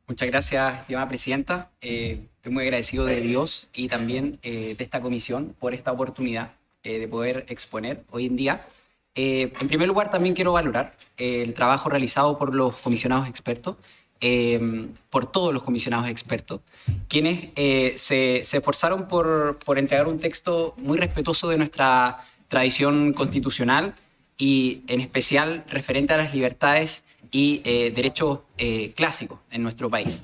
Muchas gracias, estimada presidenta. Estoy muy agradecido de Dios y también de esta comisión por esta oportunidad de poder exponer hoy en día. En primer lugar, también quiero valorar el trabajo realizado por los comisionados expertos, por todos los comisionados expertos, quienes se esforzaron por entregar un texto muy respetuoso de nuestra tradición constitucional y en especial referente a las libertades y derechos clásicos en nuestro país.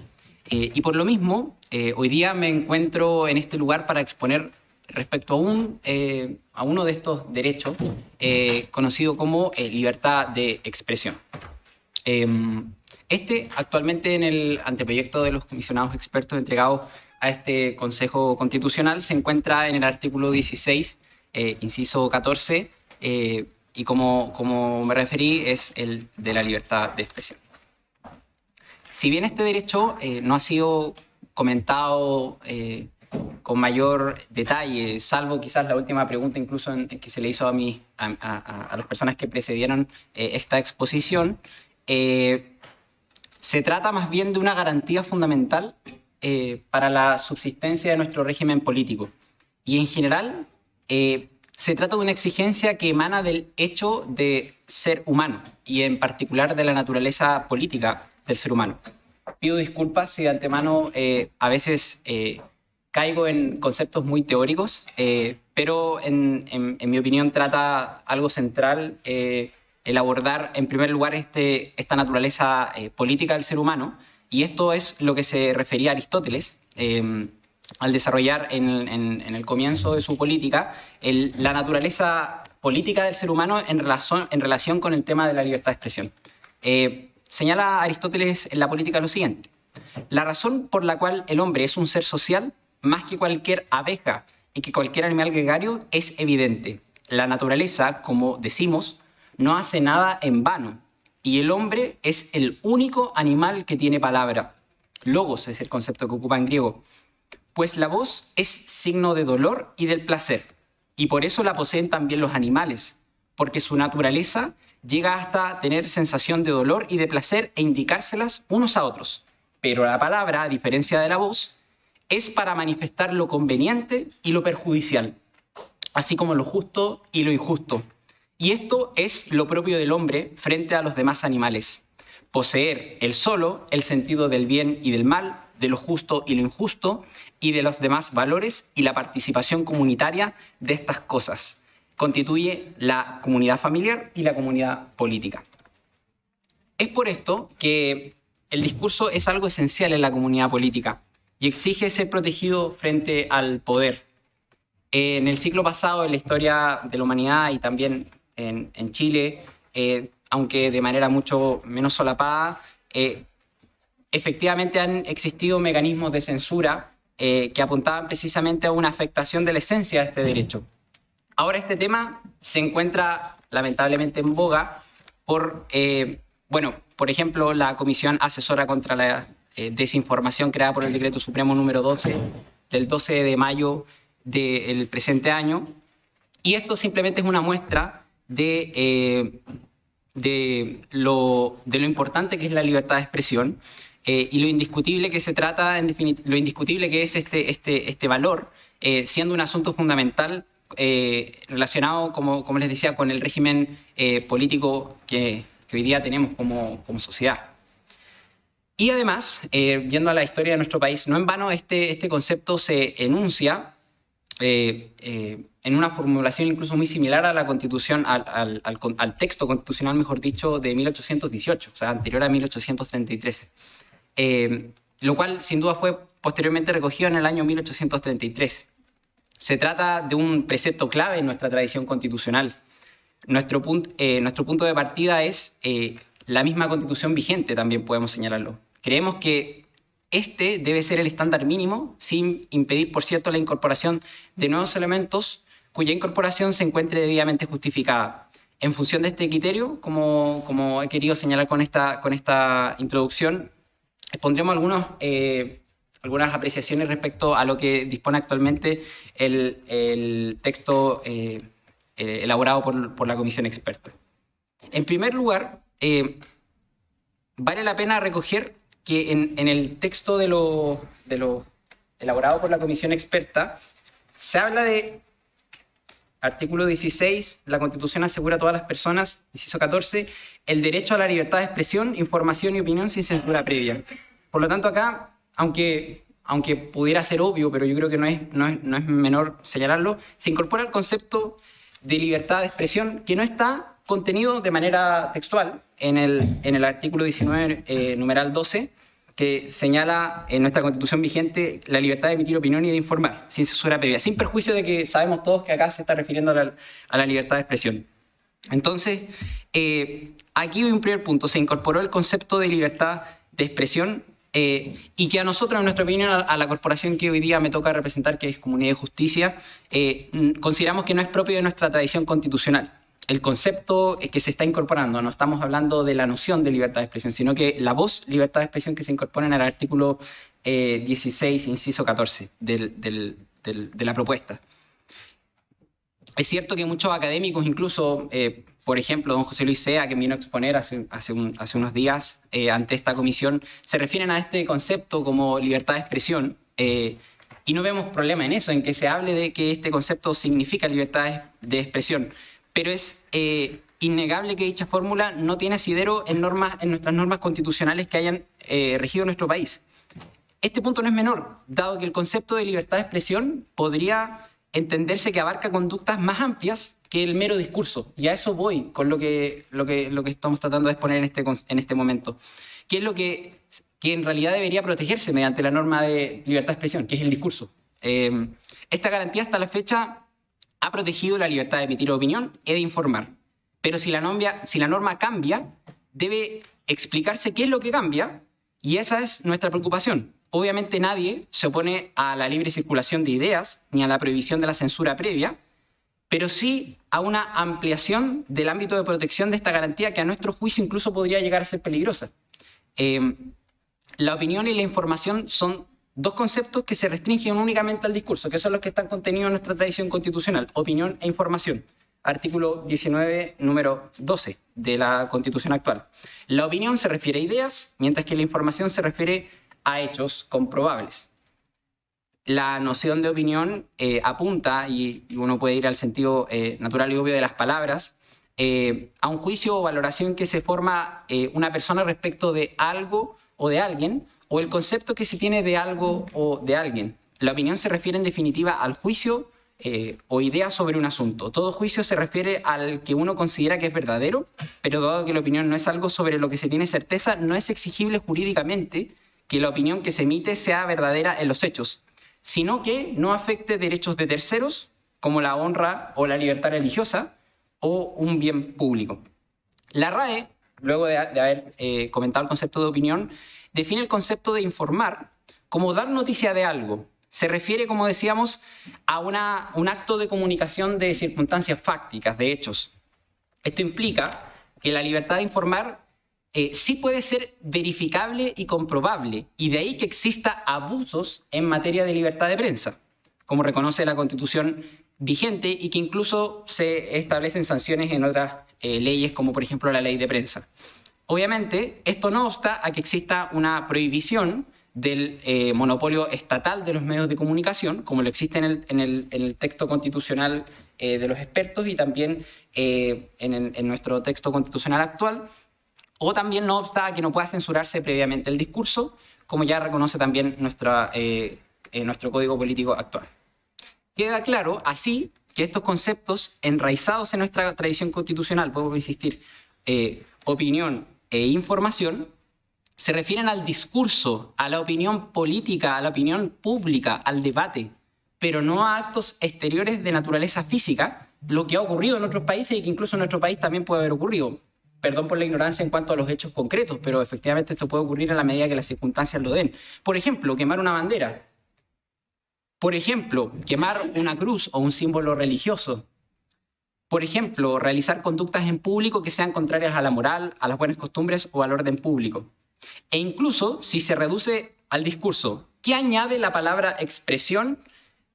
Y por lo mismo, hoy día me encuentro en este lugar para exponer respecto a uno de estos derechos, conocido como libertad de expresión. Actualmente en el anteproyecto de los comisionados expertos entregados a este Consejo Constitucional se encuentra en el artículo 16, inciso 14, y como me referí, es el de la libertad de expresión. Si bien este derecho no ha sido comentado con mayor detalle, salvo quizás la última pregunta incluso que se le hizo a las personas que precedieron esta exposición, se trata más bien de una garantía fundamental para la subsistencia de nuestro régimen político. Y en general, se trata de una exigencia que emana del hecho de ser humano y en particular de la naturaleza política del ser humano. Pido disculpas si de antemano a veces caigo en conceptos muy teóricos, pero en mi opinión trata algo central el abordar en primer lugar esta naturaleza política del ser humano, y esto es lo que se refería a Aristóteles al desarrollar en el comienzo de su política la naturaleza política del ser humano en relación con el tema de la libertad de expresión. Señala Aristóteles en la política lo siguiente: la razón por la cual el hombre es un ser social, más que cualquier abeja y que cualquier animal gregario, es evidente. La naturaleza, como decimos, no hace nada en vano, y el hombre es el único animal que tiene palabra. Logos es el concepto que ocupa en griego. Pues la voz es signo de dolor y del placer, y por eso la poseen también los animales, porque su naturaleza llega hasta tener sensación de dolor y de placer e indicárselas unos a otros. Pero la palabra, a diferencia de la voz, es para manifestar lo conveniente y lo perjudicial, así como lo justo y lo injusto. Y esto es lo propio del hombre frente a los demás animales: poseer él solo el sentido del bien y del mal, de lo justo y lo injusto, y de los demás valores, y la participación comunitaria de estas cosas constituye la comunidad familiar y la comunidad política. Es por esto que el discurso es algo esencial en la comunidad política y exige ser protegido frente al poder. En el siglo pasado, en la historia de la humanidad y también en Chile, aunque de manera mucho menos solapada, efectivamente han existido mecanismos de censura que apuntaban precisamente a una afectación de la esencia de este derecho. Ahora este tema se encuentra lamentablemente en boga por ejemplo, la Comisión Asesora contra la Desinformación, creada por el Decreto Supremo número 12 del 12 de mayo del presente año. Y esto simplemente es una muestra de lo importante que es la libertad de expresión y lo indiscutible que se trata, lo indiscutible que es este valor, siendo un asunto fundamental relacionado, como les decía, con el régimen político que hoy día tenemos como sociedad. Y además, yendo a la historia de nuestro país, no en vano este concepto se enuncia en una formulación incluso muy similar a la Constitución, al texto constitucional, mejor dicho, de 1818, o sea, anterior a 1833, lo cual sin duda fue posteriormente recogido en el año 1833. Se trata de un precepto clave en nuestra tradición constitucional. Nuestro punto de partida es la misma Constitución vigente, también podemos señalarlo. Creemos que este debe ser el estándar mínimo, sin impedir, por cierto, la incorporación de nuevos elementos cuya incorporación se encuentre debidamente justificada. En función de este criterio, como he querido señalar con esta introducción, expondremos algunas apreciaciones respecto a lo que dispone actualmente el texto elaborado por la comisión experta. En primer lugar, vale la pena recoger que en el texto de lo elaborado por la comisión experta se habla de artículo 16, la Constitución asegura a todas las personas, inciso 14, el derecho a la libertad de expresión, información y opinión sin censura previa. Por lo tanto, acá, aunque pudiera ser obvio, pero yo creo que no es menor señalarlo, se incorpora el concepto de libertad de expresión que no está contenido de manera textual en el artículo 19, numeral 12, que señala en nuestra Constitución vigente la libertad de emitir opinión y de informar, sin censura previa, sin perjuicio de que sabemos todos que acá se está refiriendo a la libertad de expresión. Entonces, aquí hay un primer punto, se incorporó el concepto de libertad de expresión y que a nosotros, en nuestra opinión, a la corporación que hoy día me toca representar, que es Comunidad de Justicia, consideramos que no es propio de nuestra tradición constitucional. El concepto que se está incorporando, no estamos hablando de la noción de libertad de expresión, sino que la voz libertad de expresión que se incorpora en el artículo 16, inciso 14 de la propuesta. Es cierto que muchos académicos, incluso, por ejemplo, don José Luis Sea, que vino a exponer hace unos días ante esta comisión, se refieren a este concepto como libertad de expresión, y no vemos problema en eso, en que se hable de que este concepto significa libertad de expresión. Pero es innegable que dicha fórmula no tiene asidero en nuestras normas constitucionales que hayan regido nuestro país. Este punto no es menor, dado que el concepto de libertad de expresión podría entenderse que abarca conductas más amplias que el mero discurso. Y a eso voy con lo que estamos tratando de exponer en este momento. ¿Qué es lo que en realidad debería protegerse mediante la norma de libertad de expresión, que es el discurso? Esta garantía hasta la fecha ha protegido la libertad de emitir opinión y de informar. Pero si la norma cambia, debe explicarse qué es lo que cambia, y esa es nuestra preocupación. Obviamente nadie se opone a la libre circulación de ideas ni a la prohibición de la censura previa, pero sí a una ampliación del ámbito de protección de esta garantía que a nuestro juicio incluso podría llegar a ser peligrosa. La opinión y la información son dos conceptos que se restringen únicamente al discurso, que son los que están contenidos en nuestra tradición constitucional, opinión e información. Artículo 19, número 12 de la Constitución actual. La opinión se refiere a ideas, mientras que la información se refiere a hechos comprobables. La noción de opinión apunta, y uno puede ir al sentido natural y obvio de las palabras, a un juicio o valoración que se forma una persona respecto de algo o de alguien, o el concepto que se tiene de algo o de alguien. La opinión se refiere en definitiva al juicio o idea sobre un asunto. Todo juicio se refiere al que uno considera que es verdadero, pero dado que la opinión no es algo sobre lo que se tiene certeza, no es exigible jurídicamente que la opinión que se emite sea verdadera en los hechos, sino que no afecte derechos de terceros, como la honra o la libertad religiosa, o un bien público. La RAE, luego de haber comentado el concepto de opinión, define el concepto de informar como dar noticia de algo. Se refiere, como decíamos, a un acto de comunicación de circunstancias fácticas, de hechos. Esto implica que la libertad de informar sí puede ser verificable y comprobable, y de ahí que exista abusos en materia de libertad de prensa, como reconoce la Constitución vigente y que incluso se establecen sanciones en otras leyes, como por ejemplo la ley de prensa. Obviamente, esto no obsta a que exista una prohibición del monopolio estatal de los medios de comunicación, como lo existe en el texto constitucional de los expertos y también en nuestro texto constitucional actual, o también no obsta a que no pueda censurarse previamente el discurso, como ya reconoce también nuestro Código Político actual. Queda claro, así, que estos conceptos enraizados en nuestra tradición constitucional, podemos insistir, opinión e información, se refieren al discurso, a la opinión política, a la opinión pública, al debate, pero no a actos exteriores de naturaleza física, lo que ha ocurrido en otros países y que incluso en nuestro país también puede haber ocurrido. Perdón por la ignorancia en cuanto a los hechos concretos, pero efectivamente esto puede ocurrir en la medida que las circunstancias lo den. Por ejemplo, quemar una bandera. Por ejemplo, quemar una cruz o un símbolo religioso. Por ejemplo, realizar conductas en público que sean contrarias a la moral, a las buenas costumbres o al orden público. E incluso si se reduce al discurso, ¿qué añade la palabra expresión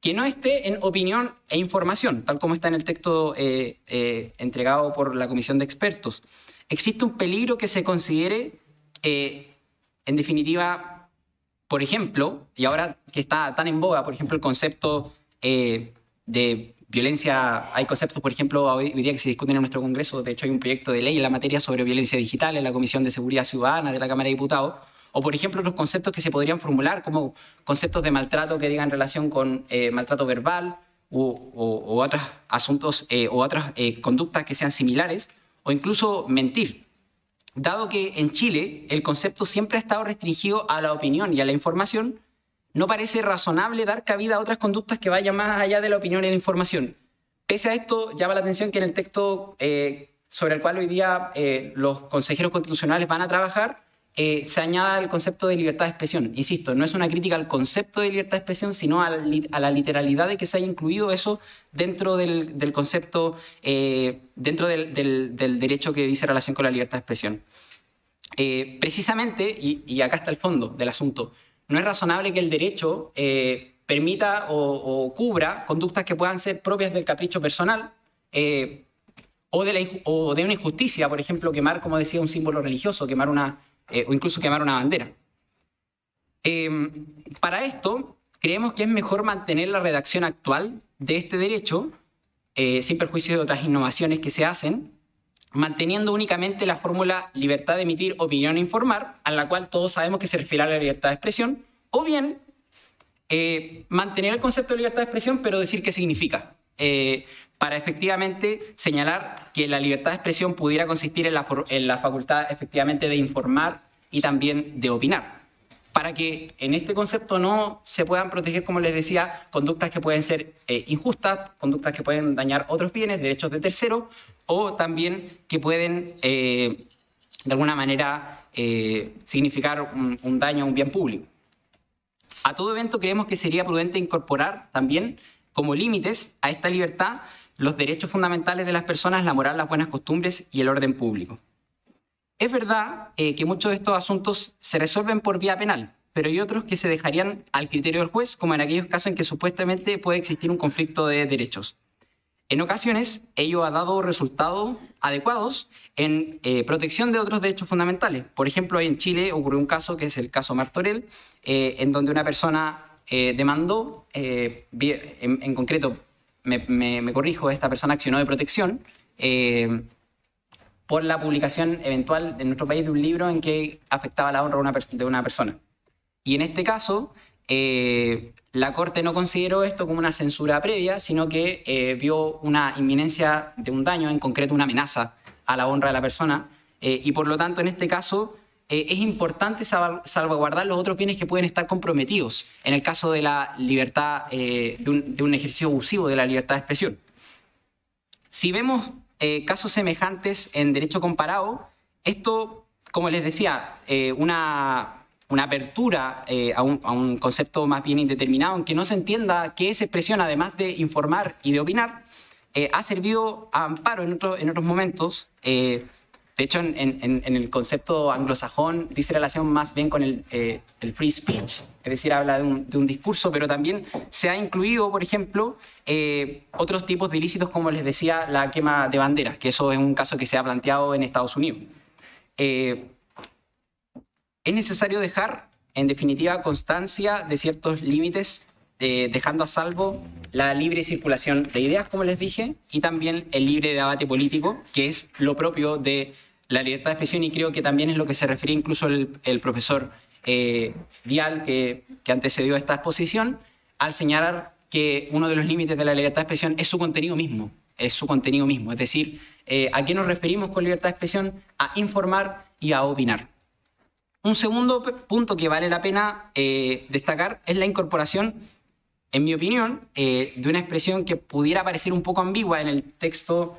que no esté en opinión e información, tal como está en el texto entregado por la Comisión de Expertos? Existe un peligro que se considere en definitiva, por ejemplo, y ahora que está tan en boga, por ejemplo, el concepto de violencia, hay conceptos, por ejemplo, hoy día que se discuten en nuestro Congreso, de hecho hay un proyecto de ley en la materia sobre violencia digital en la Comisión de Seguridad Ciudadana de la Cámara de Diputados, o por ejemplo los conceptos que se podrían formular como conceptos de maltrato que digan relación con maltrato verbal o otros asuntos o otras conductas que sean similares, o incluso mentir. Dado que en Chile el concepto siempre ha estado restringido a la opinión y a la información, no parece razonable dar cabida a otras conductas que vayan más allá de la opinión y la información. Pese a esto, llama la atención que en el texto sobre el cual hoy día los consejeros constitucionales van a trabajar, se añada el concepto de libertad de expresión. Insisto, no es una crítica al concepto de libertad de expresión, sino a la literalidad de que se haya incluido eso dentro del concepto, dentro del derecho que dice relación con la libertad de expresión. Precisamente, y acá está el fondo del asunto, no es razonable que el derecho permita o cubra conductas que puedan ser propias del capricho personal o de una injusticia, por ejemplo, quemar, como decía, un símbolo religioso, quemar o incluso quemar una bandera. Para esto, creemos que es mejor mantener la redacción actual de este derecho, sin perjuicio de otras innovaciones que se hacen, manteniendo únicamente la fórmula libertad de emitir opinión e informar, a la cual todos sabemos que se refiere a la libertad de expresión, o bien mantener el concepto de libertad de expresión, pero decir qué significa, para efectivamente señalar que la libertad de expresión pudiera consistir en la facultad efectivamente de informar y también de opinar, para que en este concepto no se puedan proteger, como les decía, conductas que pueden ser injustas, conductas que pueden dañar otros bienes, derechos de terceros, o también que pueden, de alguna manera, significar un daño a un bien público. A todo evento creemos que sería prudente incorporar también como límites a esta libertad los derechos fundamentales de las personas, la moral, las buenas costumbres y el orden público. Es verdad que muchos de estos asuntos se resuelven por vía penal, pero hay otros que se dejarían al criterio del juez, como en aquellos casos en que supuestamente puede existir un conflicto de derechos. En ocasiones, ello ha dado resultados adecuados en protección de otros derechos fundamentales. Por ejemplo, en Chile ocurrió un caso, que es el caso Martorell, en donde una persona demandó, en concreto, me corrijo, esta persona accionó de protección por la publicación eventual en nuestro país de un libro en que afectaba la honra de una persona. Y en este caso, la Corte no consideró esto como una censura previa, sino que vio una inminencia de un daño, en concreto una amenaza a la honra de la persona, y por lo tanto en este caso es importante salvaguardar los otros bienes que pueden estar comprometidos en el caso de la libertad, de un ejercicio abusivo de la libertad de expresión. Si vemos casos semejantes en derecho comparado, esto, como les decía, una apertura a un concepto más bien indeterminado, en que no se entienda qué es expresión, además de informar y de opinar, ha servido a amparo en otros momentos. De hecho, en el concepto anglosajón dice relación más bien con el free speech, es decir, habla de un discurso, pero también se ha incluido, por ejemplo, otros tipos de ilícitos, como les decía, la quema de banderas, que eso es un caso que se ha planteado en Estados Unidos. Es necesario dejar, en definitiva, constancia de ciertos límites, dejando a salvo la libre circulación de ideas, como les dije, y también el libre debate político, que es lo propio de la libertad de expresión, y creo que también es lo que se refería incluso el profesor Vial, que antecedió a esta exposición, al señalar que uno de los límites de la libertad de expresión es su contenido mismo, es decir, ¿a qué nos referimos con libertad de expresión? A informar y a opinar. Un segundo punto que vale la pena destacar es la incorporación, en mi opinión, de una expresión que pudiera parecer un poco ambigua en el texto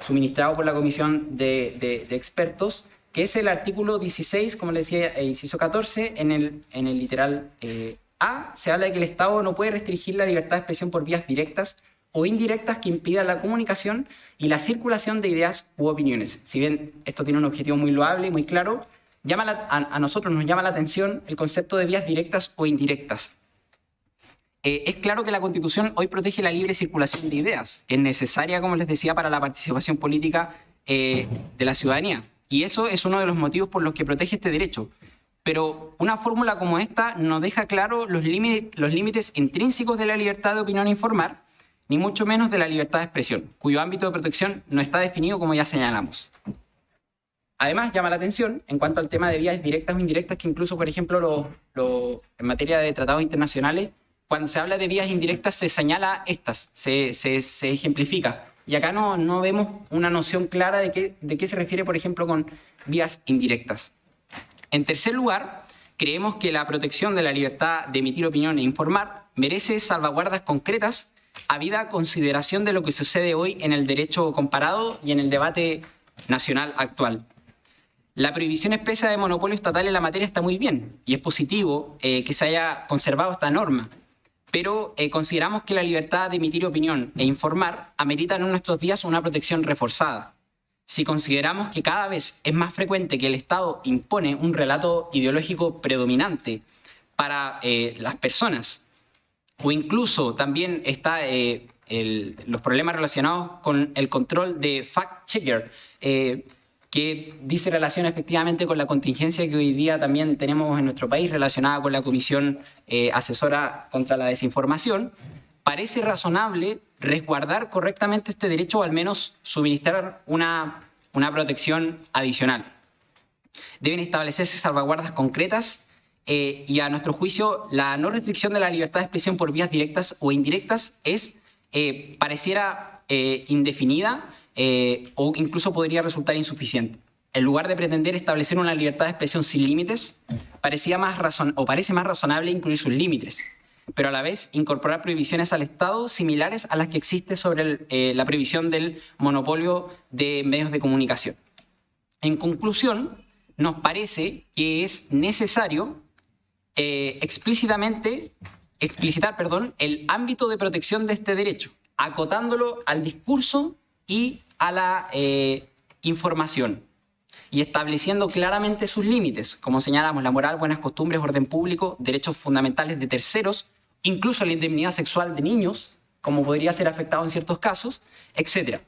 suministrado por la Comisión de Expertos, que es el artículo 16, como les decía, inciso 14, en el literal A, se habla de que el Estado no puede restringir la libertad de expresión por vías directas o indirectas que impidan la comunicación y la circulación de ideas u opiniones. Si bien esto tiene un objetivo muy loable y muy claro, a nosotros nos llama la atención el concepto de vías directas o indirectas. Es claro que la Constitución hoy protege la libre circulación de ideas, que es necesaria, como les decía, para la participación política de la ciudadanía. Y eso es uno de los motivos por los que protege este derecho. Pero una fórmula como esta no deja claro los límites intrínsecos de la libertad de opinión e informar, ni mucho menos de la libertad de expresión, cuyo ámbito de protección no está definido como ya señalamos. Además, llama la atención en cuanto al tema de vías directas o indirectas, que incluso, por ejemplo, en materia de tratados internacionales, cuando se habla de vías indirectas se señala estas, se ejemplifica. Y acá no vemos una noción clara de qué se refiere, por ejemplo, con vías indirectas. En tercer lugar, creemos que la protección de la libertad de emitir opinión e informar merece salvaguardas concretas habida consideración de lo que sucede hoy en el derecho comparado y en el debate nacional actual. La prohibición expresa de monopolio estatal en la materia está muy bien y es positivo que se haya conservado esta norma, pero consideramos que la libertad de emitir opinión e informar amerita en nuestros días una protección reforzada. Si consideramos que cada vez es más frecuente que el Estado impone un relato ideológico predominante para las personas, o incluso también está los problemas relacionados con el control de fact-checker, que dice relación efectivamente con la contingencia que hoy día también tenemos en nuestro país relacionada con la Comisión Asesora contra la Desinformación, parece razonable resguardar correctamente este derecho o al menos suministrar una protección adicional. Deben establecerse salvaguardas concretas y a nuestro juicio la no restricción de la libertad de expresión por vías directas o indirectas pareciera indefinida o incluso podría resultar insuficiente. En lugar de pretender establecer una libertad de expresión sin límites, parece más razonable incluir sus límites, pero a la vez incorporar prohibiciones al Estado similares a las que existe sobre la prohibición del monopolio de medios de comunicación. En conclusión, nos parece que es necesario explicitar el ámbito de protección de este derecho, acotándolo al discurso y a la información, y estableciendo claramente sus límites, como señalamos, la moral, buenas costumbres, orden público, derechos fundamentales de terceros, incluso la indemnidad sexual de niños, como podría ser afectado en ciertos casos, etc.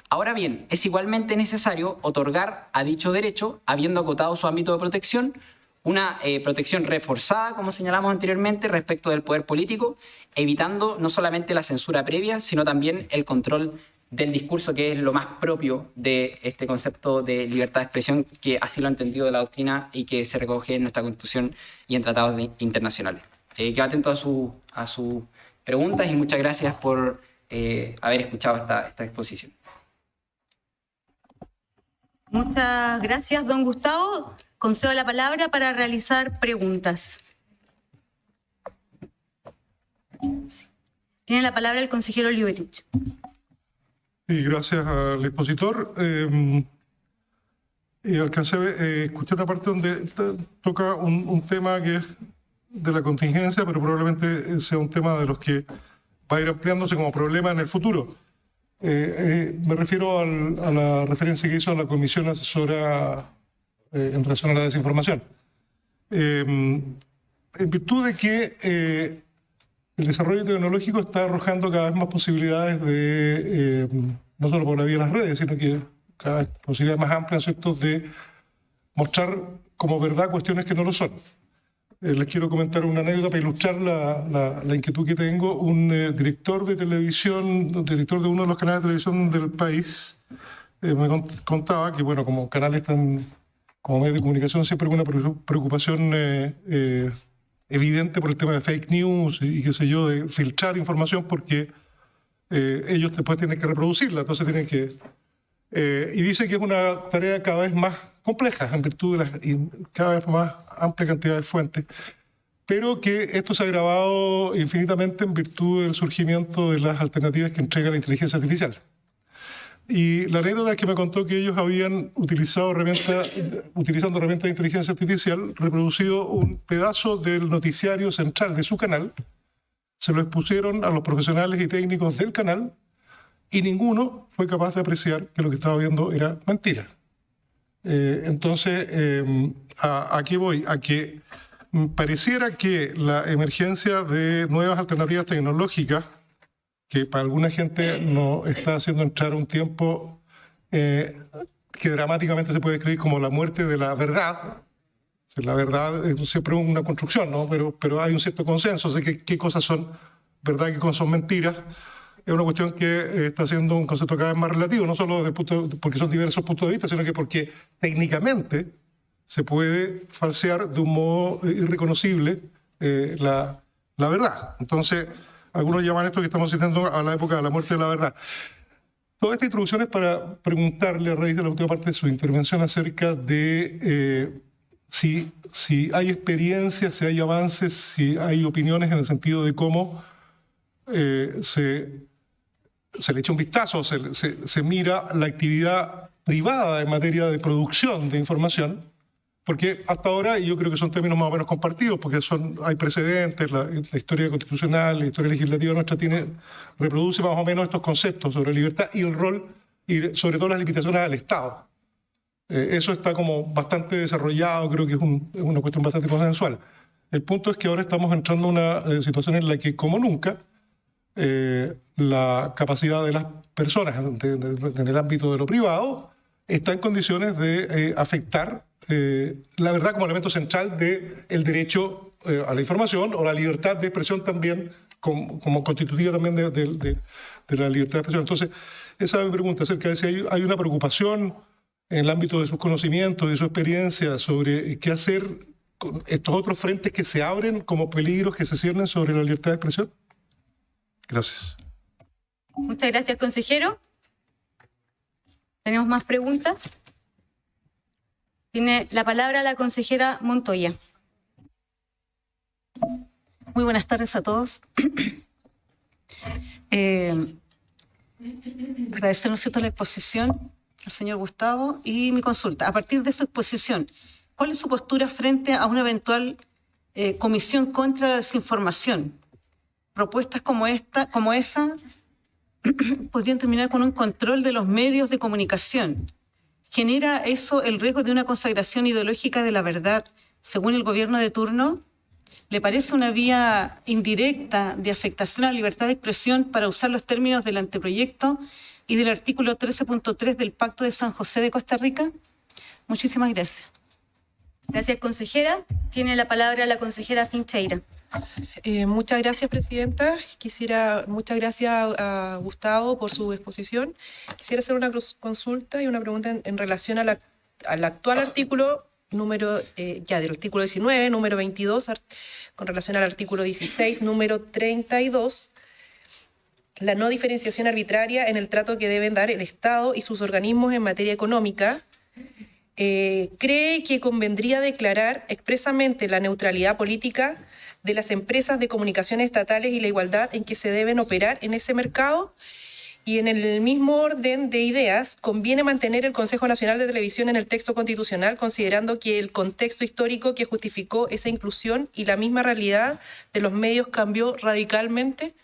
Ahora bien, es igualmente necesario otorgar a dicho derecho, habiendo acotado su ámbito de protección, una protección reforzada, como señalamos anteriormente, respecto del poder político, evitando no solamente la censura previa, sino también el control del discurso, que es lo más propio de este concepto de libertad de expresión, que así lo ha entendido la doctrina y que se recoge en nuestra Constitución y en tratados internacionales. Quedo atento a sus preguntas y muchas gracias por haber escuchado esta exposición. Muchas gracias, don Gustavo. Concedo la palabra para realizar preguntas. Tiene la palabra el consejero Olivetich. Sí, gracias al expositor. Alcancé a escuchar una parte donde toca un tema que es de la contingencia, pero probablemente sea un tema de los que va a ir ampliándose como problema en el futuro. Me refiero a la referencia que hizo a la Comisión Asesora en relación a la desinformación. En virtud de que el desarrollo tecnológico está arrojando cada vez más posibilidades de, no solo por la vía de las redes, sino que cada vez posibilidades más amplias, ¿cierto?, de mostrar como verdad cuestiones que no lo son. Les quiero comentar una anécdota para ilustrar la inquietud que tengo. Un director de televisión, director de uno de los canales de televisión del país, me contaba que, bueno, como canales tan, como medios de comunicación, siempre hay una preocupación evidente por el tema de fake news y qué sé yo, de filtrar información porque ellos después tienen que reproducirla, entonces tienen que... y dice que es una tarea cada vez más compleja en virtud de cada vez más amplia cantidad de fuentes, pero que esto se ha agravado infinitamente en virtud del surgimiento de las alternativas que entrega la inteligencia artificial. Y la anécdota es que me contó que ellos habían utilizando herramientas de inteligencia artificial, reproducido un pedazo del noticiario central de su canal, se lo expusieron a los profesionales y técnicos del canal y ninguno fue capaz de apreciar que lo que estaba viendo era mentira. Entonces, ¿a qué voy? A que pareciera que la emergencia de nuevas alternativas tecnológicas, que para alguna gente nos está haciendo entrar un tiempo que que dramáticamente se puede describir como la muerte de la verdad. La verdad es siempre una construcción, ¿no? Pero hay un cierto consenso de qué cosas son verdad y qué cosas son mentiras. Es una cuestión que está siendo un concepto cada vez más relativo, no solo porque son diversos puntos de vista, sino que porque técnicamente se puede falsear de un modo irreconocible la verdad. Entonces, algunos llaman esto que estamos citando a la época de la muerte de la verdad. Toda esta introducción es para preguntarle a raíz de la última parte de su intervención acerca de si hay experiencias, si hay avances, si hay opiniones en el sentido de cómo se le echa un vistazo, se mira la actividad privada en materia de producción de información, porque hasta ahora, y yo creo que son términos más o menos compartidos, porque hay precedentes, la historia constitucional, la historia legislativa nuestra reproduce más o menos estos conceptos sobre libertad y el rol, y sobre todo las limitaciones al Estado. Eso está como bastante desarrollado, creo que es una cuestión bastante consensual. El punto es que ahora estamos entrando en una situación en la que, como nunca, la capacidad de las personas en el ámbito de lo privado está en condiciones de afectar la verdad como elemento central del derecho a la información o la libertad de expresión también como constitutiva también de la libertad de expresión. Entonces, esa es mi pregunta acerca de si hay una preocupación en el ámbito de sus conocimientos, de su experiencia sobre qué hacer con estos otros frentes que se abren como peligros que se ciernen sobre la libertad de expresión. Gracias. Muchas gracias, consejero. ¿Tenemos más preguntas? Tiene la palabra la consejera Montoya. Muy buenas tardes a todos. Agradecer, ¿no es cierto?, la exposición al señor Gustavo y mi consulta. A partir de su exposición, ¿cuál es su postura frente a una eventual comisión contra la desinformación? Propuestas como esa podrían terminar con un control de los medios de comunicación. ¿Genera eso el riesgo de una consagración ideológica de la verdad según el gobierno de turno? ¿Le parece una vía indirecta de afectación a la libertad de expresión para usar los términos del anteproyecto y del artículo 13.3 del Pacto de San José de Costa Rica? Muchísimas gracias. Gracias, consejera. Tiene la palabra la consejera Fincheira. Muchas gracias, presidenta. Muchas gracias a Gustavo por su exposición. Quisiera hacer una consulta y una pregunta en relación al actual artículo del artículo 19, número 22, con relación al artículo 16, número 32, la no diferenciación arbitraria en el trato que deben dar el Estado y sus organismos en materia económica. ¿Cree que convendría declarar expresamente la neutralidad política de las empresas de comunicaciones estatales y la igualdad en que se deben operar en ese mercado? Y en el mismo orden de ideas, ¿conviene mantener el Consejo Nacional de Televisión en el texto constitucional, considerando que el contexto histórico que justificó esa inclusión y la misma realidad de los medios cambió radicalmente?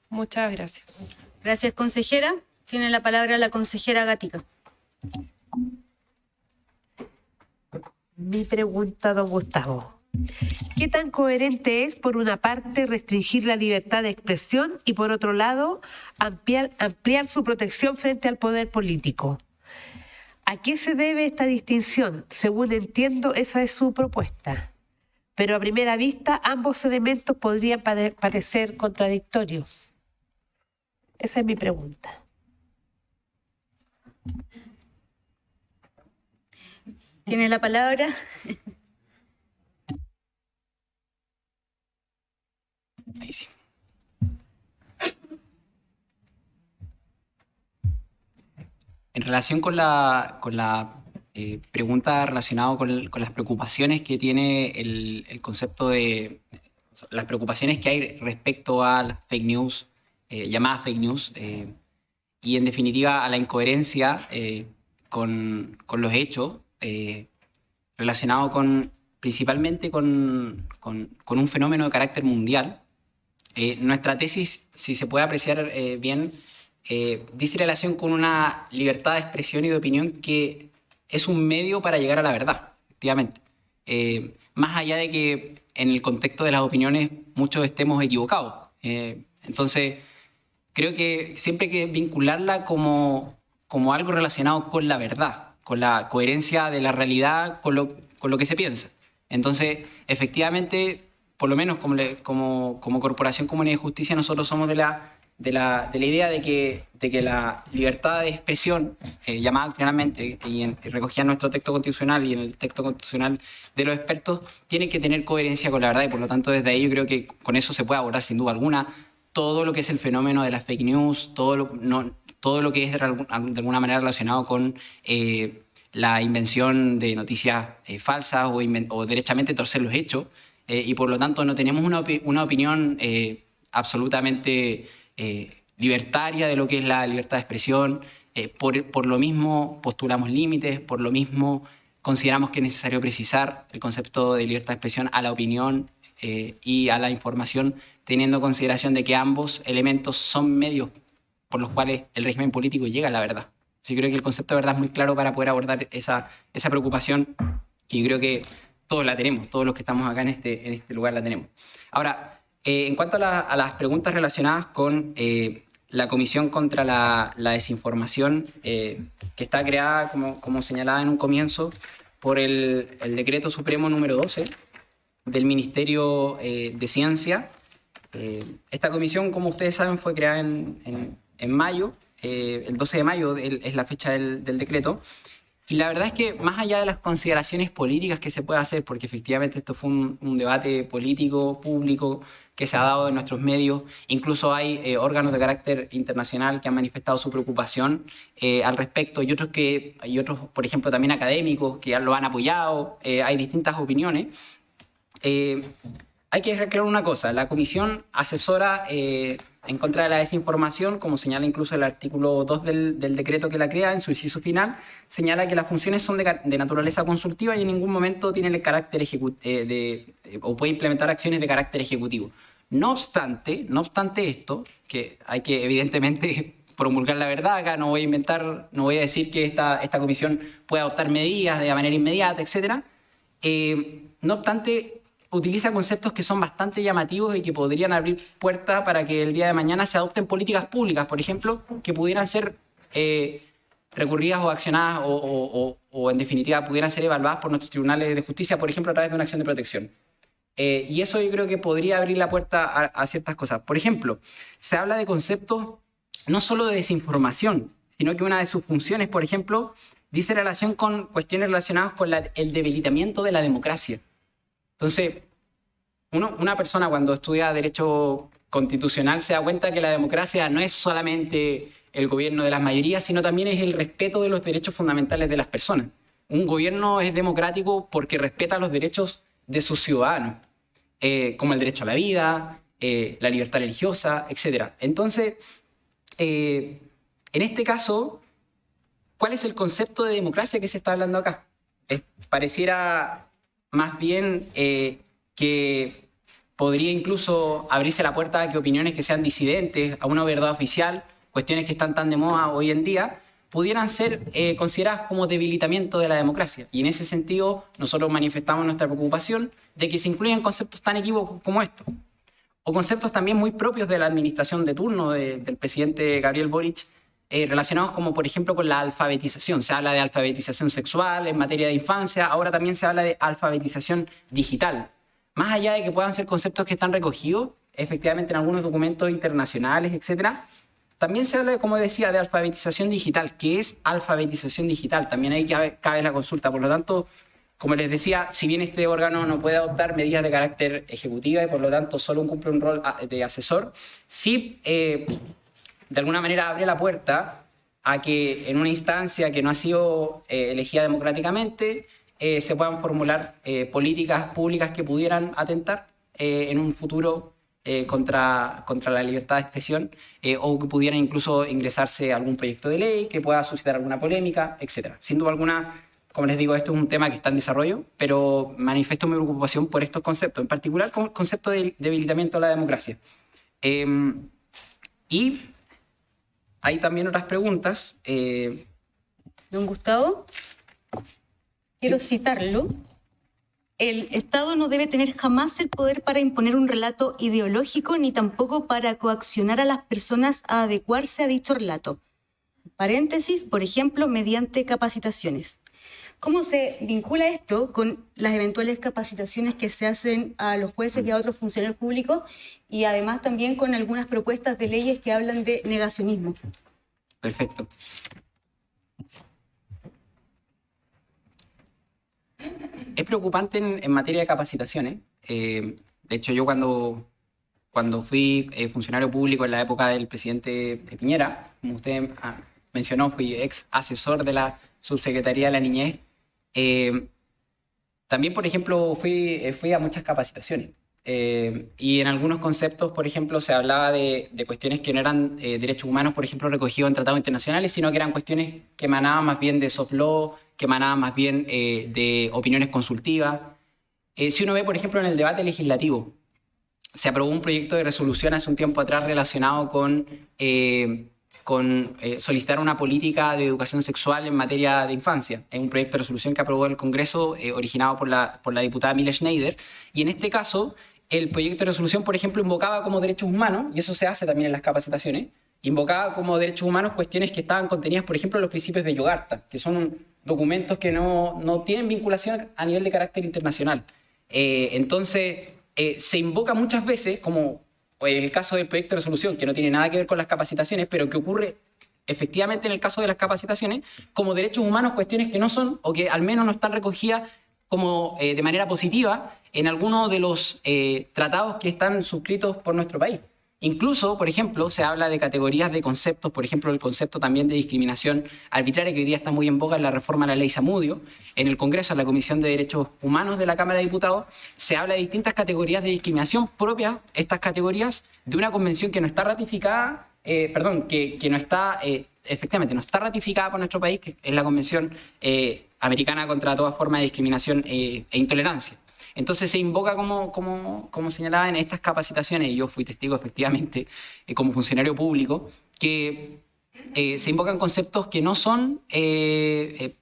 Muchas gracias. Gracias, consejera. Tiene la palabra la consejera Gatica. Mi pregunta, don Gustavo. ¿Qué tan coherente es, por una parte, restringir la libertad de expresión y, por otro lado, ampliar su protección frente al poder político? ¿A qué se debe esta distinción? Según entiendo, esa es su propuesta. Pero a primera vista, ambos elementos podrían parecer contradictorios. Esa es mi pregunta. Tiene la palabra. Ahí sí. En relación con la pregunta relacionada con las preocupaciones que tiene el concepto de las preocupaciones que hay respecto a las fake news, llamadas fake news, y en definitiva a la incoherencia con los hechos relacionados principalmente con un fenómeno de carácter mundial. Nuestra tesis, si se puede apreciar bien, dice relación con una libertad de expresión y de opinión que es un medio para llegar a la verdad, efectivamente. Más allá de que en el contexto de las opiniones muchos estemos equivocados. Entonces, creo que siempre hay que vincularla como algo relacionado con la verdad, la coherencia de la realidad con lo que se piensa. Entonces, efectivamente, por lo menos como Corporación Comunidad de Justicia, nosotros somos de la idea de que la libertad de expresión, llamada claramente y recogida en nuestro texto constitucional y en el texto constitucional de los expertos, tiene que tener coherencia con la verdad, y por lo tanto desde ahí yo creo que con eso se puede abordar sin duda alguna todo lo que es el fenómeno de las fake news, todo lo que es de alguna manera relacionado con la invención de noticias falsas o derechamente torcer los hechos, y por lo tanto no tenemos una opinión absolutamente libertaria de lo que es la libertad de expresión. Por lo mismo postulamos límites, por lo mismo consideramos que es necesario precisar el concepto de libertad de expresión a la opinión y a la información, teniendo en consideración de que ambos elementos son medios por los cuales el régimen político llega a la verdad. Así que creo que el concepto de verdad es muy claro para poder abordar esa preocupación, que yo creo que todos la tenemos, todos los que estamos acá en este lugar la tenemos. Ahora, en cuanto a las preguntas relacionadas con la Comisión contra la Desinformación, que está creada, como señalaba en un comienzo, por el Decreto Supremo número 12 del Ministerio de Ciencia. Esta comisión, como ustedes saben, fue creada en mayo, el 12 de mayo es la fecha del decreto. Y la verdad es que más allá de las consideraciones políticas que se puede hacer, porque efectivamente esto fue un debate político, público, que se ha dado en nuestros medios, incluso hay órganos de carácter internacional que han manifestado su preocupación al respecto, y otros, por ejemplo, también académicos que ya lo han apoyado, hay distintas opiniones. Hay que dejar claro una cosa: la Comisión Asesora en contra de la desinformación, como señala incluso el artículo 2 del decreto que la crea, en su inciso final, señala que las funciones son de naturaleza consultiva y en ningún momento tienen el carácter o puede implementar acciones de carácter ejecutivo. No obstante esto, que hay que evidentemente promulgar la verdad, acá no voy a decir que esta comisión pueda adoptar medidas de manera inmediata, etc. No obstante, utiliza conceptos que son bastante llamativos y que podrían abrir puertas para que el día de mañana se adopten políticas públicas, por ejemplo, que pudieran ser recurridas o accionadas o en definitiva pudieran ser evaluadas por nuestros tribunales de justicia, por ejemplo, a través de una acción de protección. Y eso yo creo que podría abrir la puerta a ciertas cosas. Por ejemplo, se habla de conceptos no solo de desinformación, sino que una de sus funciones, por ejemplo, dice relación con cuestiones relacionadas con el debilitamiento de la democracia. Entonces, una persona cuando estudia Derecho Constitucional se da cuenta que la democracia no es solamente el gobierno de las mayorías, sino también es el respeto de los derechos fundamentales de las personas. Un gobierno es democrático porque respeta los derechos de sus ciudadanos, como el derecho a la vida, la libertad religiosa, etc. Entonces, en este caso, ¿cuál es el concepto de democracia que se está hablando acá? Pareciera más bien que podría incluso abrirse la puerta a que opiniones que sean disidentes a una verdad oficial, cuestiones que están tan de moda hoy en día, pudieran ser consideradas como debilitamiento de la democracia. Y en ese sentido, nosotros manifestamos nuestra preocupación de que se incluyan conceptos tan equívocos como estos, o conceptos también muy propios de la administración de turno del presidente Gabriel Boric, relacionados como, por ejemplo, con la alfabetización. Se habla de alfabetización sexual en materia de infancia, ahora también se habla de alfabetización digital. Más allá de que puedan ser conceptos que están recogidos, efectivamente, en algunos documentos internacionales, etcétera, también se habla, como decía, de alfabetización digital. ¿Qué es alfabetización digital? También ahí cabe la consulta. Por lo tanto, como les decía, si bien este órgano no puede adoptar medidas de carácter ejecutivo y por lo tanto solo cumple un rol de asesor, sí de alguna manera abre la puerta a que en una instancia que no ha sido elegida democráticamente se puedan formular políticas públicas que pudieran atentar en un futuro contra la libertad de expresión o que pudieran incluso ingresarse algún proyecto de ley que pueda suscitar alguna polémica, etc. Sin duda alguna, como les digo, esto es un tema que está en desarrollo, pero manifiesto mi preocupación por estos conceptos, en particular con el concepto de debilitamiento de la democracia. Y hay también otras preguntas. Don Gustavo, quiero citarlo. El Estado no debe tener jamás el poder para imponer un relato ideológico ni tampoco para coaccionar a las personas a adecuarse a dicho relato. paréntesis, por ejemplo, mediante capacitaciones. ¿Cómo se vincula esto con las eventuales capacitaciones que se hacen a los jueces y a otros funcionarios públicos y además también con algunas propuestas de leyes que hablan de negacionismo? Perfecto. Es preocupante en materia de capacitaciones. De hecho, yo cuando fui funcionario público en la época del presidente Piñera, como usted mencionó, fui ex asesor de la Subsecretaría de la Niñez. También, por ejemplo, fui a muchas capacitaciones. Y en algunos conceptos, por ejemplo, se hablaba de cuestiones que no eran derechos humanos, por ejemplo, recogidos en tratados internacionales, sino que eran cuestiones que emanaban más bien de soft law, que emanaban más bien de opiniones consultivas. Si uno ve, por ejemplo, en el debate legislativo, se aprobó un proyecto de resolución hace un tiempo atrás relacionado con solicitar una política de educación sexual en materia de infancia. Es un proyecto de resolución que aprobó el Congreso, originado por la diputada Mila Schneider, y en este caso el proyecto de resolución, por ejemplo, invocaba como derechos humanos, y eso se hace también en las capacitaciones, invocaba como derechos humanos cuestiones que estaban contenidas, por ejemplo, en los principios de Yogyakarta, que son documentos que no tienen vinculación a nivel de carácter internacional. Entonces, se invoca muchas veces, como el caso del proyecto de resolución, que no tiene nada que ver con las capacitaciones, pero que ocurre efectivamente en el caso de las capacitaciones, como derechos humanos, cuestiones que no son, o que al menos no están recogidas como de manera positiva en algunos de los tratados que están suscritos por nuestro país. Incluso, por ejemplo, se habla de categorías de conceptos, por ejemplo, el concepto también de discriminación arbitraria, que hoy día está muy en boga en la reforma a la ley Zamudio. En el Congreso, en la Comisión de Derechos Humanos de la Cámara de Diputados, se habla de distintas categorías de discriminación propias, estas categorías, de una convención que no está ratificada, que no está, efectivamente, no está ratificada por nuestro país, que es la Convención Americana contra toda forma de discriminación e intolerancia. Entonces se invoca, como señalaba en estas capacitaciones, y yo fui testigo efectivamente como funcionario público, que se invocan conceptos que no son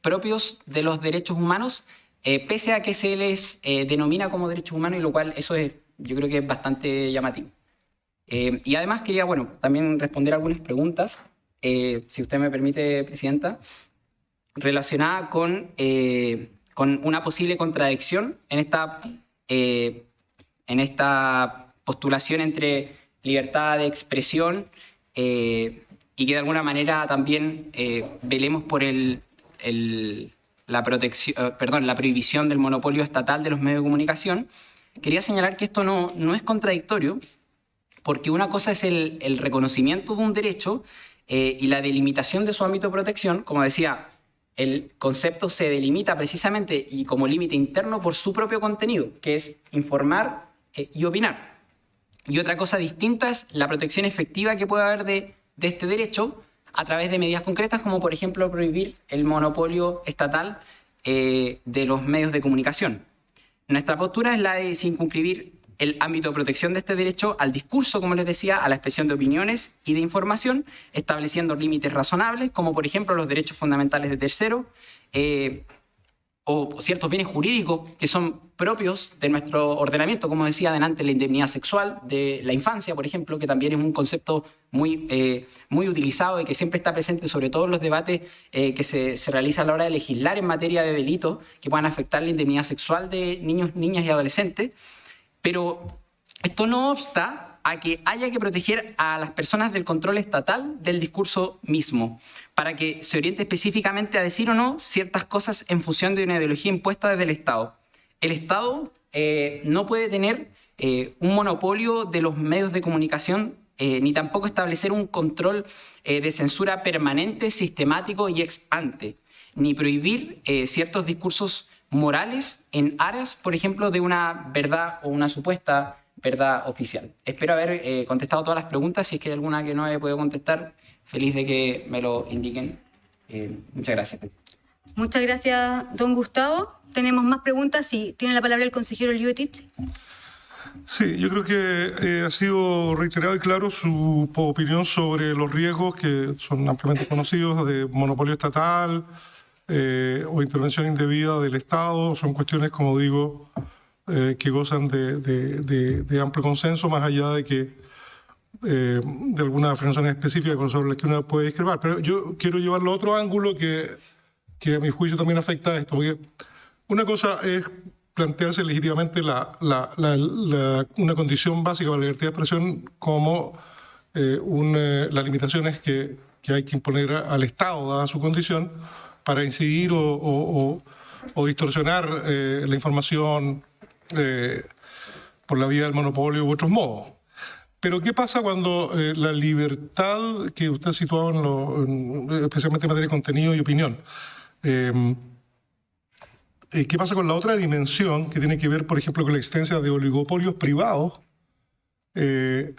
propios de los derechos humanos, pese a que se les denomina como derechos humanos, y lo cual eso yo creo que es bastante llamativo. Y además quería, también responder algunas preguntas, si usted me permite, Presidenta, relacionada con una posible contradicción en esta postulación entre libertad de expresión y que de alguna manera también velemos por la prohibición del monopolio estatal de los medios de comunicación. Quería señalar que esto no es contradictorio, porque una cosa es el reconocimiento de un derecho y la delimitación de su ámbito de protección. Como decía, el concepto se delimita precisamente y como límite interno por su propio contenido, que es informar y opinar. Y otra cosa distinta es la protección efectiva que puede haber de este derecho a través de medidas concretas, como por ejemplo prohibir el monopolio estatal de los medios de comunicación. Nuestra postura es la de circunscribir el ámbito de protección de este derecho al discurso, como les decía, a la expresión de opiniones y de información, estableciendo límites razonables, como por ejemplo los derechos fundamentales de terceros o ciertos bienes jurídicos que son propios de nuestro ordenamiento, como decía adelante, la indemnidad sexual de la infancia, por ejemplo, que también es un concepto muy utilizado y que siempre está presente, sobre todo en los debates que se realizan a la hora de legislar en materia de delitos que puedan afectar la indemnidad sexual de niños, niñas y adolescentes. Pero esto no obsta a que haya que proteger a las personas del control estatal del discurso mismo, para que se oriente específicamente a decir o no ciertas cosas en función de una ideología impuesta desde el Estado. El Estado no puede tener un monopolio de los medios de comunicación, ni tampoco establecer un control de censura permanente, sistemático y ex ante, ni prohibir ciertos discursos morales en aras, por ejemplo, de una verdad o una supuesta verdad oficial. Espero haber contestado todas las preguntas. Si es que hay alguna que no he podido contestar, feliz de que me lo indiquen. Muchas gracias. Muchas gracias, don Gustavo. Tenemos más preguntas. Sí, tiene la palabra el consejero Liottich. Sí, yo creo que ha sido reiterado y claro su opinión sobre los riesgos que son ampliamente conocidos de monopolio estatal, o intervención indebida del Estado. Son cuestiones, como digo, que gozan de amplio consenso, más allá de que de algunas afirmaciones específicas sobre las que uno puede discrepar, pero yo quiero llevarlo a otro ángulo que a mi juicio también afecta a esto, porque una cosa es plantearse legítimamente una condición básica para la libertad de expresión como las limitaciones que hay que imponer al Estado, dada su condición, para incidir o distorsionar la información por la vía del monopolio u otros modos. Pero ¿qué pasa cuando la libertad que usted ha situado, especialmente en materia de contenido y opinión, ¿qué pasa con la otra dimensión que tiene que ver, por ejemplo, con la existencia de oligopolios privados que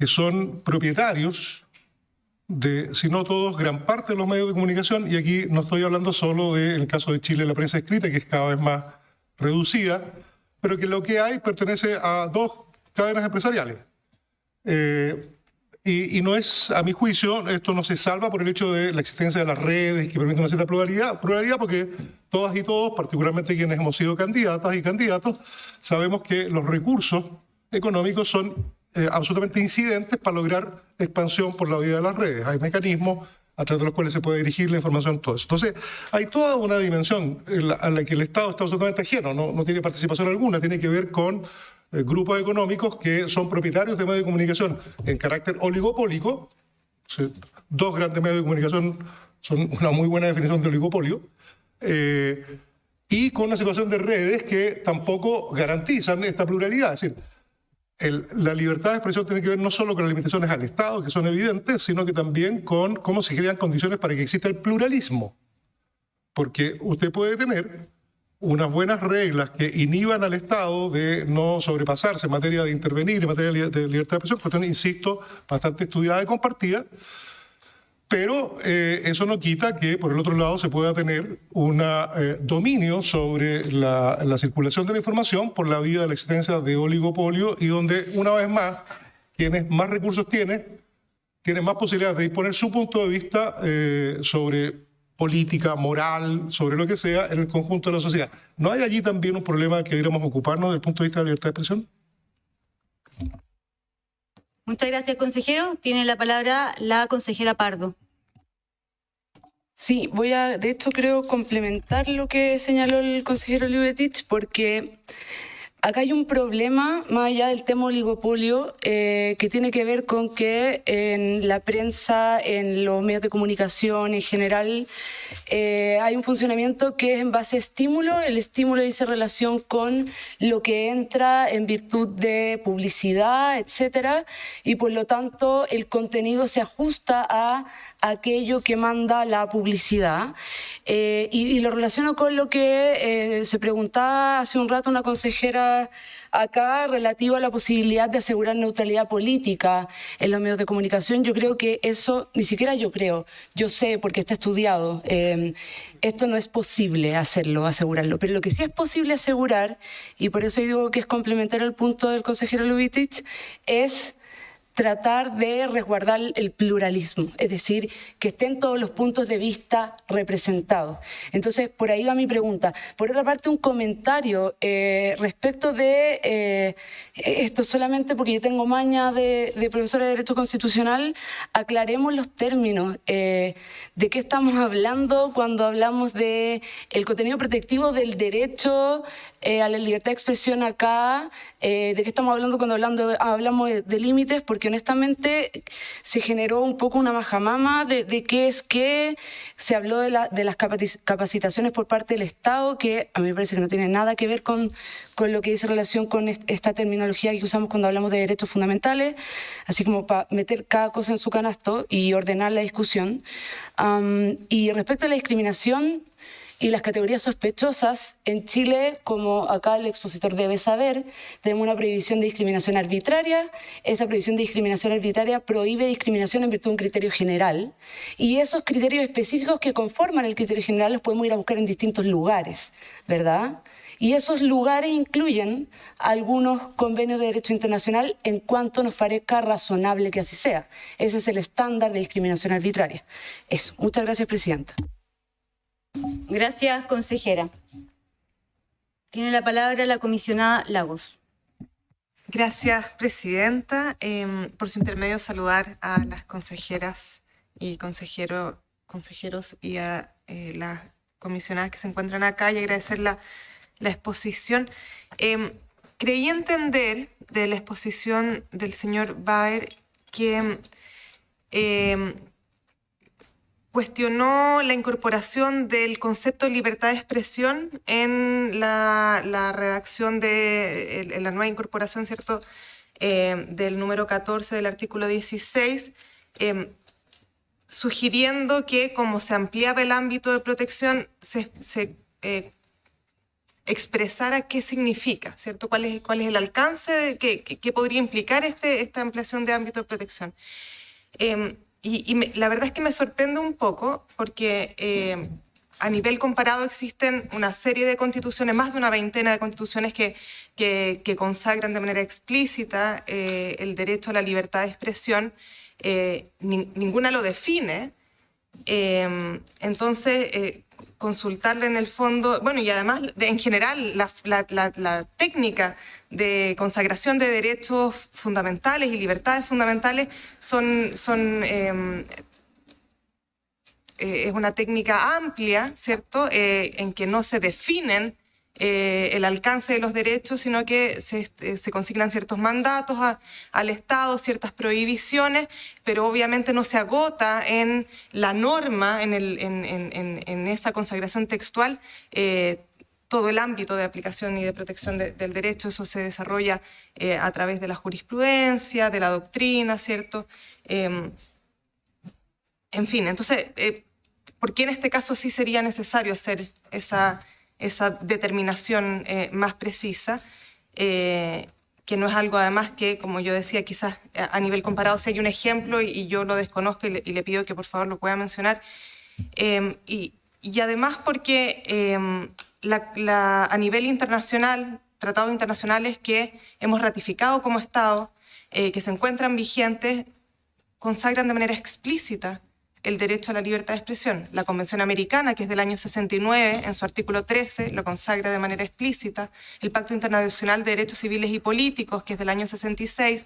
son propietarios de, si no todos, gran parte de los medios de comunicación? Y aquí no estoy hablando solo del caso de Chile, la prensa escrita, que es cada vez más reducida, pero que lo que hay pertenece a dos cadenas empresariales. Y no es, a mi juicio, esto no se salva por el hecho de la existencia de las redes que permiten una cierta pluralidad, porque todas y todos, particularmente quienes hemos sido candidatas y candidatos, sabemos que los recursos económicos son absolutamente incidentes para lograr expansión por la vía de las redes. Hay mecanismos a través de los cuales se puede dirigir la información, todo eso. Entonces, hay toda una dimensión a la que el Estado está absolutamente ajeno, no tiene participación alguna, tiene que ver con grupos económicos que son propietarios de medios de comunicación en carácter oligopólico. Dos grandes medios de comunicación son una muy buena definición de oligopolio, y con una situación de redes que tampoco garantizan esta pluralidad. Es decir, la libertad de expresión tiene que ver no solo con las limitaciones al Estado, que son evidentes, sino que también con cómo se crean condiciones para que exista el pluralismo. Porque usted puede tener unas buenas reglas que inhiban al Estado de no sobrepasarse en materia de intervenir, en materia de libertad de expresión, cuestión, insisto, bastante estudiada y compartida, pero eso no quita que, por el otro lado, se pueda tener un dominio sobre la circulación de la información por la vía de la existencia de oligopolio, y donde, una vez más, quienes más recursos tienen más posibilidades de disponer su punto de vista sobre política, moral, sobre lo que sea, en el conjunto de la sociedad. ¿No hay allí también un problema que deberíamos ocuparnos desde el punto de vista de la libertad de expresión? Muchas gracias, consejero. Tiene la palabra la consejera Pardo. Sí, voy a, de hecho, creo complementar lo que señaló el consejero Liubetich, porque acá hay un problema, más allá del tema oligopolio, que tiene que ver con que en la prensa, en los medios de comunicación en general, hay un funcionamiento que es en base a estímulo. El estímulo dice relación con lo que entra en virtud de publicidad, etcétera, y por lo tanto el contenido se ajusta a aquello que manda la publicidad. Y lo relaciono con lo que se preguntaba hace un rato una consejera acá relativo a la posibilidad de asegurar neutralidad política en los medios de comunicación. Yo creo que eso, ni siquiera yo creo, yo sé porque está estudiado, esto no es posible hacerlo, asegurarlo, pero lo que sí es posible asegurar, y por eso digo que es complementario al punto del consejero Lubitich, es tratar de resguardar el pluralismo, es decir, que estén todos los puntos de vista representados. Entonces, por ahí va mi pregunta. Por otra parte, un comentario respecto de esto, solamente porque yo tengo maña de profesora de Derecho Constitucional, aclaremos los términos. ¿De qué estamos hablando cuando hablamos de el contenido protectivo del derecho a la libertad de expresión acá? ¿De qué estamos hablando cuando hablamos de límites? Porque honestamente se generó un poco una majamama de qué es qué. Se habló de las capacitaciones por parte del Estado, que a mí me parece que no tiene nada que ver con lo que dice relación con esta terminología que usamos cuando hablamos de derechos fundamentales, así como para meter cada cosa en su canasto y ordenar la discusión. Y respecto a la discriminación y las categorías sospechosas, en Chile, como acá el expositor debe saber, tenemos una prohibición de discriminación arbitraria. Esa prohibición de discriminación arbitraria prohíbe discriminación en virtud de un criterio general, y esos criterios específicos que conforman el criterio general los podemos ir a buscar en distintos lugares, ¿verdad? Y esos lugares incluyen algunos convenios de derecho internacional en cuanto nos parezca razonable que así sea. Ese es el estándar de discriminación arbitraria. Eso. Muchas gracias, presidenta. Gracias, consejera. Tiene la palabra la comisionada Lagos. Gracias, presidenta. Por su intermedio, saludar a las consejeras y consejeros y a las comisionadas que se encuentran acá y agradecer la exposición. Creí entender de la exposición del señor Baer que cuestionó la incorporación del concepto de libertad de expresión en la redacción en la nueva incorporación, ¿cierto?, del número 14 del artículo 16, sugiriendo que como se ampliaba el ámbito de protección, se expresara qué significa, ¿cierto?, cuál es el alcance, qué podría implicar esta ampliación de ámbito de protección. La verdad es que me sorprende un poco porque a nivel comparado existen una serie de constituciones, más de una veintena de constituciones que consagran de manera explícita el derecho a la libertad de expresión. Ninguna lo define. Entonces, consultarle en el fondo, bueno, y además en general la técnica de consagración de derechos fundamentales y libertades fundamentales es una técnica amplia, ¿cierto?, en que no se definen el alcance de los derechos, sino que se consignan ciertos mandatos al Estado, ciertas prohibiciones, pero obviamente no se agota en la norma, en esa consagración textual, todo el ámbito de aplicación y de protección del derecho. Eso se desarrolla a través de la jurisprudencia, de la doctrina, ¿cierto? En fin, entonces, ¿por qué en este caso sí sería necesario hacer esa determinación más precisa, que no es algo además que, como yo decía, quizás a nivel comparado si hay un ejemplo y yo lo desconozco y le pido que por favor lo pueda mencionar, y además porque a nivel internacional, tratados internacionales que hemos ratificado como Estado, que se encuentran vigentes, consagran de manera explícita el derecho a la libertad de expresión. La Convención Americana, que es del año 69, en su artículo 13, lo consagra de manera explícita. El Pacto Internacional de Derechos Civiles y Políticos, que es del año 66,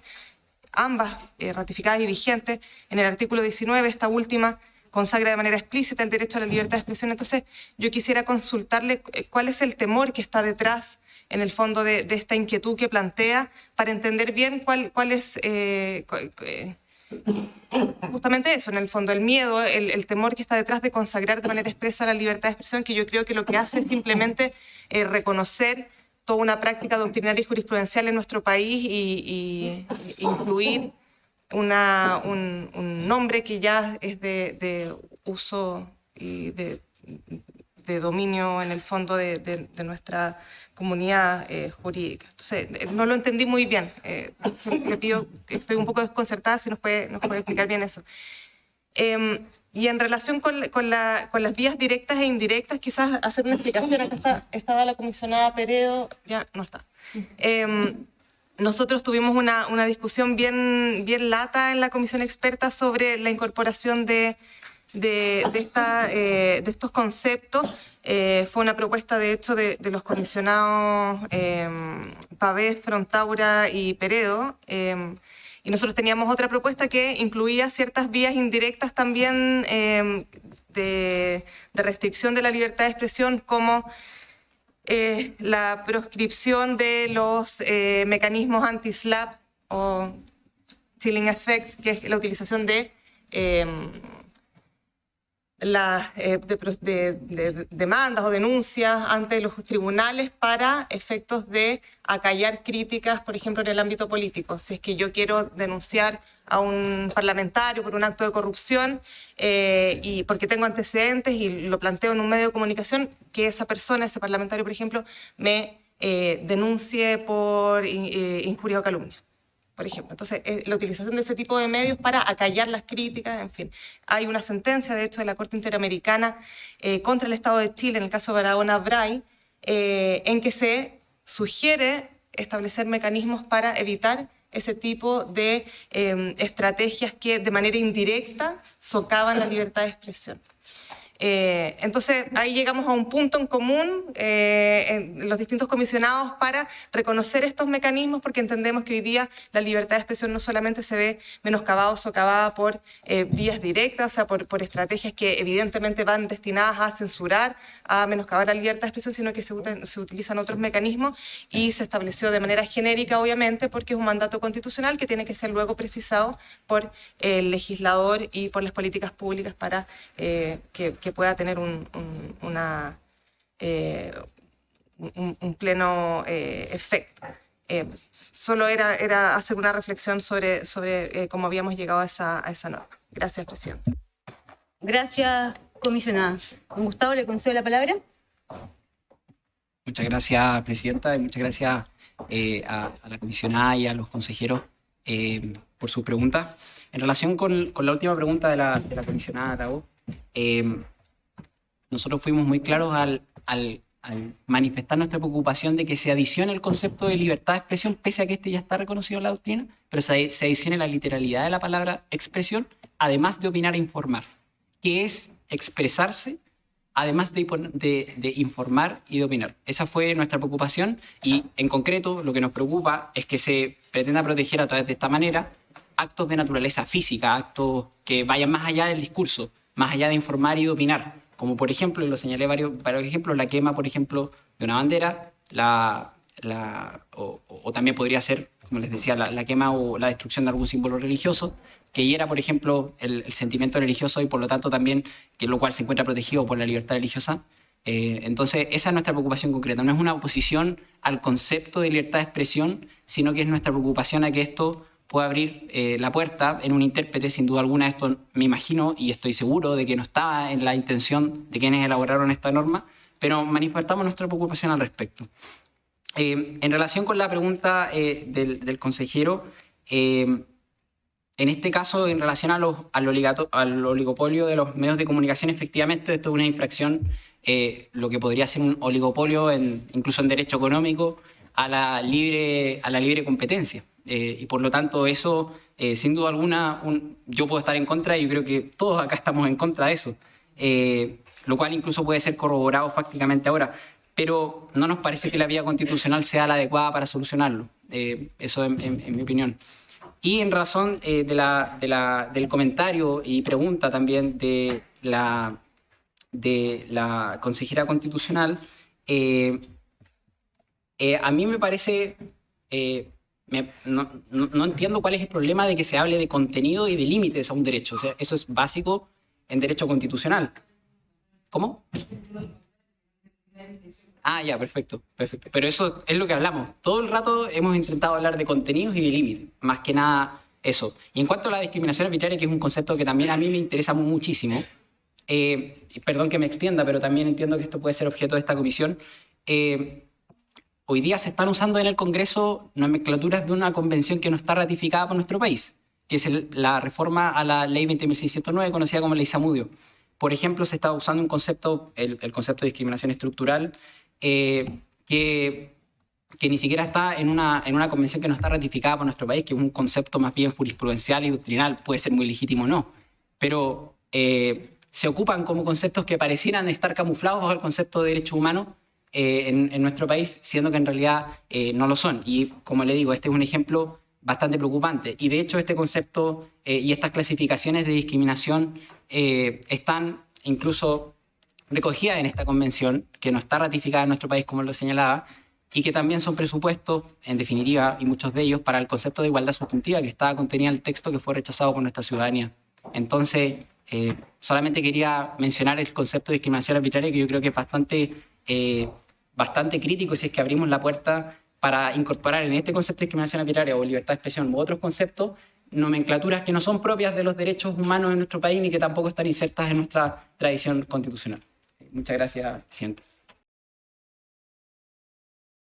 ambas ratificadas y vigentes. En el artículo 19, esta última consagra de manera explícita el derecho a la libertad de expresión. Entonces, yo quisiera consultarle cuál es el temor que está detrás, en el fondo, de esta inquietud que plantea, para entender bien cuál es... justamente eso, en el fondo, el miedo, el temor que está detrás de consagrar de manera expresa la libertad de expresión, que yo creo que lo que hace es simplemente reconocer toda una práctica doctrinaria y jurisprudencial en nuestro país y incluir un nombre que ya es de uso y de dominio, en el fondo, de nuestra comunidad jurídica. Entonces, no lo entendí muy bien. Le pido, estoy un poco desconcertada, si nos puede explicar bien eso. Y en relación con las vías directas e indirectas, quizás hacer una explicación. Acá estaba la comisionada Peredo, ya no está. Nosotros tuvimos una discusión bien lata en la comisión experta sobre la incorporación de estos conceptos. Fue una propuesta, de hecho, de los comisionados Pavés, Frontaura y Peredo, y nosotros teníamos otra propuesta que incluía ciertas vías indirectas también de restricción de la libertad de expresión, como la proscripción de los mecanismos anti-SLAPP o chilling effect, que es la utilización de demandas o denuncias ante los tribunales para efectos de acallar críticas, por ejemplo, en el ámbito político. Si es que yo quiero denunciar a un parlamentario por un acto de corrupción y porque tengo antecedentes y lo planteo en un medio de comunicación, que esa persona, ese parlamentario, por ejemplo, me denuncie por injuria o calumnia, por ejemplo. Entonces, la utilización de ese tipo de medios para acallar las críticas, en fin. Hay una sentencia, de hecho, de la Corte Interamericana contra el Estado de Chile, en el caso de Barahona Bray, en que se sugiere establecer mecanismos para evitar ese tipo de estrategias que de manera indirecta socavan la libertad de expresión. Entonces, ahí llegamos a un punto en común en los distintos comisionados para reconocer estos mecanismos, porque entendemos que hoy día la libertad de expresión no solamente se ve menoscabada o socavada por vías directas, o sea, por estrategias que evidentemente van destinadas a censurar, a menoscabar la libertad de expresión, sino que se utilizan otros mecanismos, y se estableció de manera genérica, obviamente, porque es un mandato constitucional que tiene que ser luego precisado por el legislador y por las políticas públicas para que pueda tener un pleno efecto. Solo era hacer una reflexión sobre cómo habíamos llegado a esa norma. Gracias, Presidenta. Gracias, comisionada. Don Gustavo, le concedo la palabra. Muchas gracias, Presidenta, y muchas gracias a la comisionada y a los consejeros por sus preguntas. En relación con la última pregunta de la comisionada Arago, nosotros fuimos muy claros al manifestar nuestra preocupación de que se adicione el concepto de libertad de expresión, pese a que este ya está reconocido en la doctrina, pero se adicione la literalidad de la palabra expresión, además de opinar e informar, que es expresarse, además de informar y de opinar. Esa fue nuestra preocupación, y en concreto lo que nos preocupa es que se pretenda proteger a través de esta manera actos de naturaleza física, actos que vayan más allá del discurso, más allá de informar y de opinar, como por ejemplo, y lo señalé varios ejemplos, la quema, por ejemplo, de una bandera, o también podría ser, como les decía, la quema o la destrucción de algún símbolo religioso, que hiera, por ejemplo, el sentimiento religioso, y por lo tanto también, que lo cual se encuentra protegido por la libertad religiosa. Entonces, esa es nuestra preocupación concreta. No es una oposición al concepto de libertad de expresión, sino que es nuestra preocupación a que esto pueda abrir la puerta en un intérprete. Sin duda alguna, esto me imagino y estoy seguro de que no estaba en la intención de quienes elaboraron esta norma, pero manifestamos nuestra preocupación al respecto. En relación con la pregunta del consejero, en este caso, en relación al oligopolio de los medios de comunicación, efectivamente esto es una infracción, lo que podría ser un oligopolio, incluso en derecho económico, a la libre competencia. Y por lo tanto eso, sin duda alguna, yo puedo estar en contra, y yo creo que todos acá estamos en contra de eso, lo cual incluso puede ser corroborado fácticamente ahora, pero no nos parece que la vía constitucional sea la adecuada para solucionarlo, eso en mi opinión. Y en razón del comentario y pregunta también de la consejera constitucional, a mí me parece, no entiendo cuál es el problema de que se hable de contenido y de límites a un derecho. O sea, eso es básico en derecho constitucional. ¿Cómo? Ah, ya, perfecto. Pero eso es lo que hablamos. Todo el rato hemos intentado hablar de contenidos y de límites, más que nada eso. Y en cuanto a la discriminación arbitraria, que es un concepto que también a mí me interesa muchísimo, perdón que me extienda, pero también entiendo que esto puede ser objeto de esta comisión. Hoy día se están usando en el Congreso nomenclaturas de una convención que no está ratificada por nuestro país, que es la reforma a la Ley 20.609, conocida como Ley Zamudio. Por ejemplo, se está usando un concepto, el concepto de discriminación estructural, que ni siquiera está en una convención que no está ratificada por nuestro país, que es un concepto más bien jurisprudencial y doctrinal, puede ser muy legítimo o no, pero se ocupan como conceptos que parecieran estar camuflados bajo el concepto de derechos humanos en nuestro país, siendo que en realidad no lo son. Y como le digo, este es un ejemplo bastante preocupante. Y de hecho este concepto y estas clasificaciones de discriminación están incluso recogidas en esta convención, que no está ratificada en nuestro país, como lo señalaba, y que también son presupuestos, en definitiva, y muchos de ellos, para el concepto de igualdad sustantiva que estaba contenido en el texto, que fue rechazado por nuestra ciudadanía. Entonces, solamente quería mencionar el concepto de discriminación arbitraria, que yo creo que es bastante crítico, si es que abrimos la puerta para incorporar en este concepto de discriminación arbitraria o libertad de expresión u otros conceptos, nomenclaturas que no son propias de los derechos humanos en nuestro país ni que tampoco están insertas en nuestra tradición constitucional. Muchas gracias, Presidente.